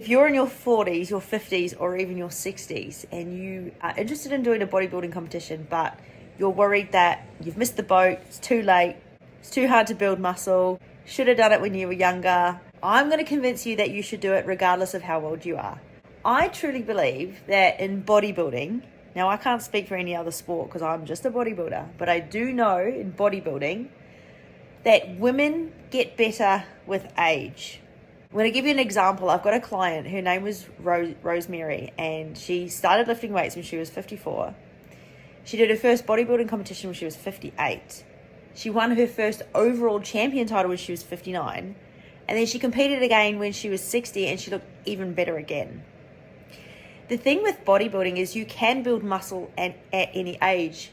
If you're in your 40s, your 50s, or even your 60s, and you are interested in doing a bodybuilding competition, but you're worried that you've missed the boat, it's too late, it's too hard to build muscle, should have done it when you were younger, I'm going to convince you that you should do it regardless of how old you are. I truly believe that in bodybuilding, now I can't speak for any other sport because I'm just a bodybuilder, but I do know in bodybuilding that women get better with age. I'm going to give you an example. I've got a client, her name was Rosemary, and she started lifting weights when she was 54. She did her first bodybuilding competition when she was 58. She won her first overall champion title when she was 59. And then she competed again when she was 60, and she looked even better again. The thing with bodybuilding is you can build muscle at any age,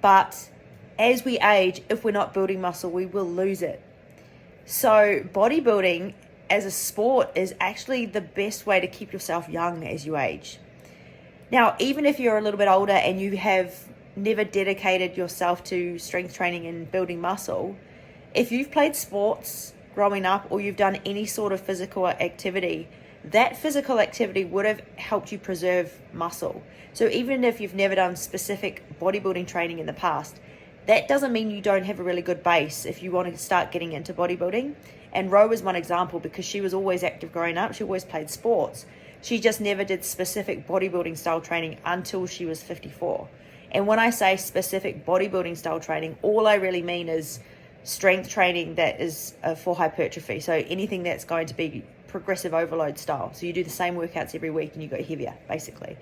but as we age, if we're not building muscle, we will lose it. So bodybuilding as a sport is actually the best way to keep yourself young as you age. Now, even if you're a little bit older and you have never dedicated yourself to strength training and building muscle, if you've played sports growing up or you've done any sort of physical activity, that physical activity would have helped you preserve muscle. So even if you've never done specific bodybuilding training in the past, that doesn't mean you don't have a really good base if you want to start getting into bodybuilding. And Ro was one example because she was always active growing up. She always played sports. She just never did specific bodybuilding style training until she was 54. And when I say specific bodybuilding style training, all I really mean is strength training that is for hypertrophy. So anything that's going to be progressive overload style. So you do the same workouts every week and you go heavier, basically.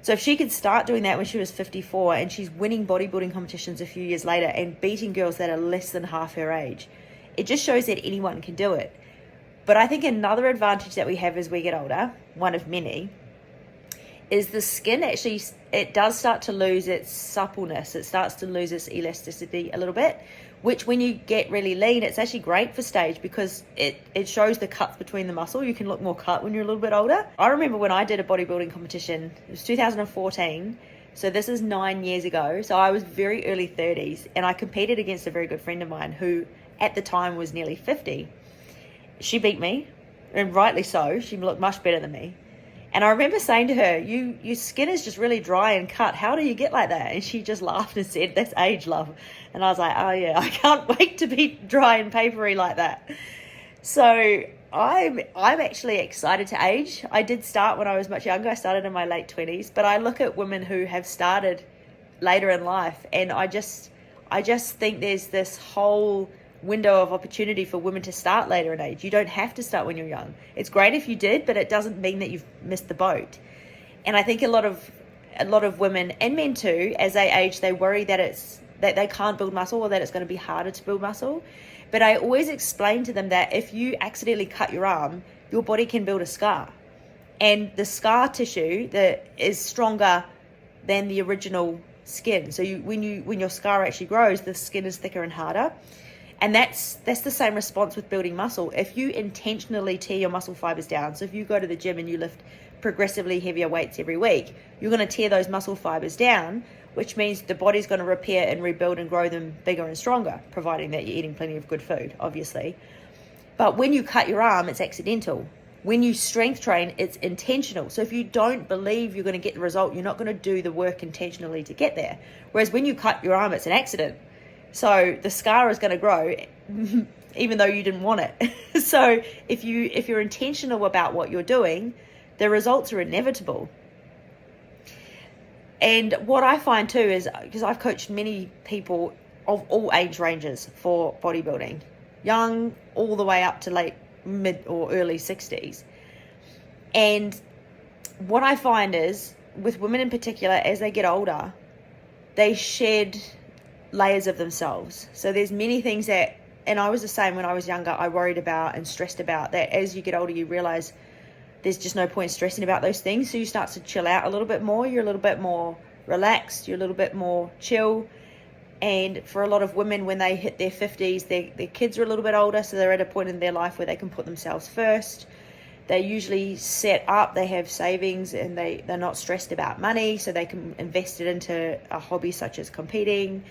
So if she could start doing that when she was 54 and she's winning bodybuilding competitions a few years later and beating girls that are less than half her age, it just shows that anyone can do it. But I think another advantage that we have as we get older, one of many, is the skin actually, it does start to lose its suppleness. It starts to lose its elasticity a little bit, which when you get really lean, it's actually great for stage because it shows the cuts between the muscle. You can look more cut when you're a little bit older. I remember when I did a bodybuilding competition, it was 2014. So this is 9 years ago. So I was very early 30s and I competed against a very good friend of mine who at the time was nearly 50. She beat me, and rightly so. She looked much better than me. And I remember saying to her, your skin is just really dry and cut. How do you get like that? And she just laughed and said, that's age, love. And I was like, oh yeah, I can't wait to be dry and papery like that. So I'm actually excited to age. I did start when I was much younger. I started in my late 20s, but I look at women who have started later in life, and I just think there's this whole window of opportunity for women to start later in age. You don't have to start when you're young. It's great if you did, but it doesn't mean that you've missed the boat. And I think a lot of women and men too, as they age, they worry that they can't build muscle or that it's going to be harder to build muscle. But I always explain to them that if you accidentally cut your arm, your body can build a scar. And the scar tissue that is stronger than the original skin. So when your scar actually grows, the skin is thicker and harder. And that's the same response with building muscle. If you intentionally tear your muscle fibers down, so if you go to the gym and you lift progressively heavier weights every week, you're going to tear those muscle fibers down, which means the body's going to repair and rebuild and grow them bigger and stronger, providing that you're eating plenty of good food, obviously. But when you cut your arm, it's accidental. When you strength train, it's intentional. So if you don't believe you're going to get the result, you're not going to do the work intentionally to get there. Whereas when you cut your arm, it's an accident. So the scar is going to grow even though you didn't want it. So if you're intentional about what you're doing, the results are inevitable. And what I find too is, because I've coached many people of all age ranges for bodybuilding, young all the way up to late mid or early 60s. And what I find is with women in particular, as they get older, they shed layers of themselves. So there's many things that, and I was the same when I was younger, I worried about and stressed about, that as you get older you realize there's just no point stressing about those things. So you start to chill out a little bit more, you're a little bit more relaxed, you're a little bit more chill. And for a lot of women, when they hit their 50s, their kids are a little bit older, so they're at a point in their life where they can put themselves first. They're usually set up, they have savings, and they're not stressed about money, so they can invest it into a hobby such as competing.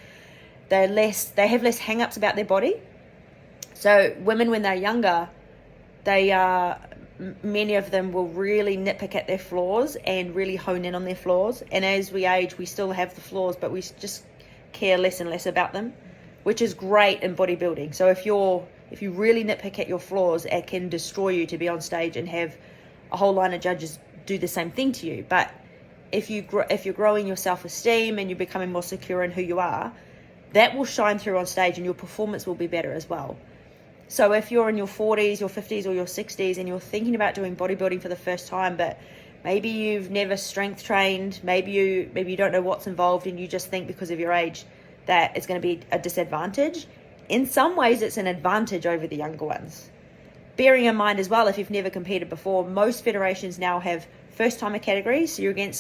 They have less hang-ups about their body. So women, when they're younger, they are many of them will really nitpick at their flaws and really hone in on their flaws. And as we age, we still have the flaws, but we just care less and less about them, which is great in bodybuilding. So if you really nitpick at your flaws, it can destroy you to be on stage and have a whole line of judges do the same thing to you. But if you're growing your self-esteem and you're becoming more secure in who you are, that will shine through on stage and your performance will be better as well. So if you're in your 40s, your 50s, or your 60s and you're thinking about doing bodybuilding for the first time, but maybe you've never strength trained, maybe you don't know what's involved, and you just think because of your age that it's going to be a disadvantage, in some ways it's an advantage over the younger ones. Bearing in mind as well, if you've never competed before, most federations now have first-timer categories, so you're against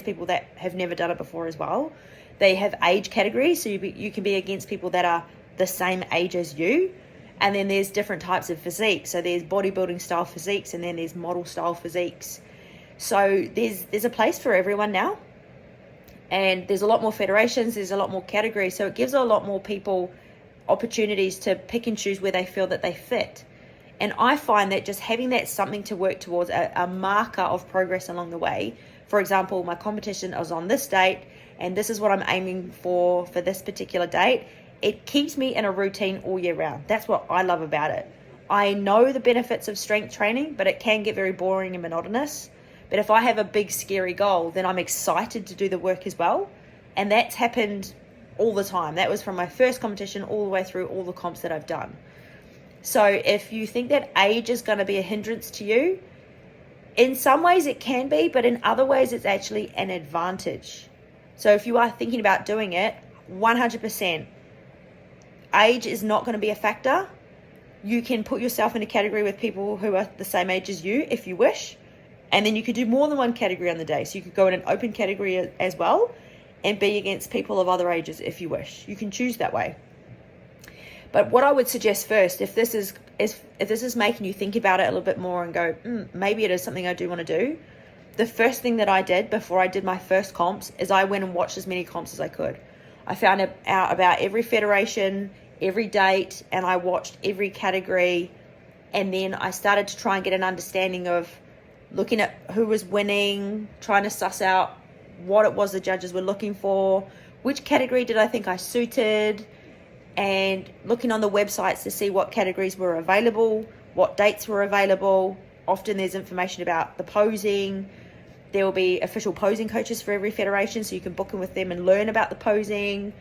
people that have never done it before as well. They have age categories, so you can be against people that are the same age as you. And then there's different types of physique. So there's bodybuilding style physiques, and then there's model style physiques. So there's a place for everyone now. And there's a lot more federations, there's a lot more categories. So it gives a lot more people opportunities to pick and choose where they feel that they fit. And I find that just having that something to work towards, a marker of progress along the way. For example, my competition is on this date, and this is what I'm aiming for this particular date. It keeps me in a routine all year round. That's what I love about it. I know the benefits of strength training, but it can get very boring and monotonous. But if I have a big scary goal, then I'm excited to do the work as well. And that's happened all the time. That was from my first competition all the way through all the comps that I've done. So if you think that age is going to be a hindrance to you, in some ways it can be, but in other ways it's actually an advantage. So if you are thinking about doing it, 100%, age is not going to be a factor. You can put yourself in a category with people who are the same age as you if you wish. And then you could do more than one category on the day. So you could go in an open category as well and be against people of other ages if you wish. You can choose that way. But what I would suggest first, if this is making you think about it a little bit more and go, maybe it is something I do want to do, the first thing that I did before I did my first comps is I went and watched as many comps as I could. I found out about every federation, every date, and I watched every category. And then I started to try and get an understanding of looking at who was winning, trying to suss out what it was the judges were looking for, which category did I think I suited, and looking on the websites to see what categories were available, what dates were available. Often there's information about the posing. There will be official posing coaches for every federation, so you can book in with them and learn about the posing.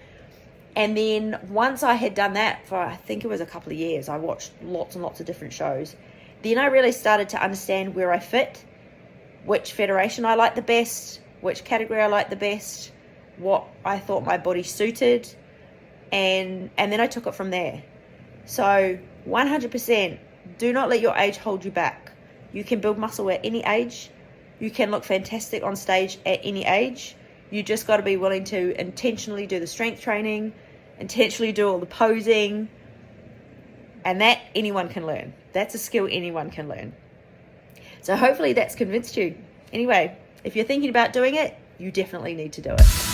And then once I had done that for, I think it was a couple of years, I watched lots and lots of different shows. Then I really started to understand where I fit, which federation I liked the best, which category I liked the best, what I thought my body suited, and then I took it from there. So 100%, do not let your age hold you back. You can build muscle at any age. You can look fantastic on stage at any age. You just got to be willing to intentionally do the strength training, intentionally do all the posing, and that anyone can learn. That's a skill anyone can learn. So hopefully that's convinced you. Anyway, if you're thinking about doing it, you definitely need to do it.